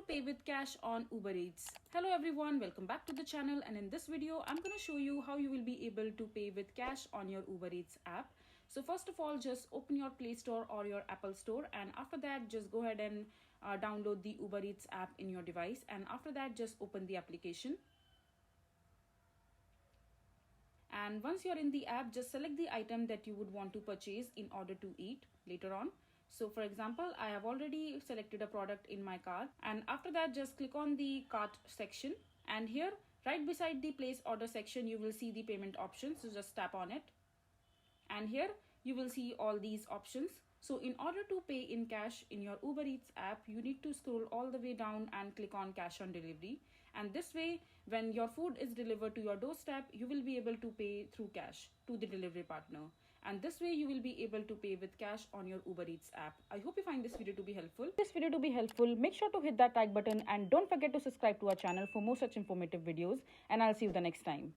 pay with cash on Uber Eats. Hello everyone, welcome back to the channel, and in this video I'm going to show you how you will be able to pay with cash on your Uber Eats app. So first of all, just open your Play Store or your Apple Store, and after that just go ahead and download the Uber Eats app in your device, and after that just open the application. And once you're in the app, just select the item that you would want to purchase in order to eat later on. So for example, I have already selected a product in my cart, and after that just click on the cart section, and here right beside the place order section you will see the payment options. So just tap on it, and here you will see all these options. So in order to pay in cash in your Uber Eats app, you need to scroll all the way down and click on cash on delivery. And this way, when your food is delivered to your doorstep, you will be able to pay through cash to the delivery partner. And this way you will be able to pay with cash on your Uber Eats app. I hope you find this video to be helpful. Make sure to hit that like button and don't forget to subscribe to our channel for more such informative videos. And I'll see you the next time.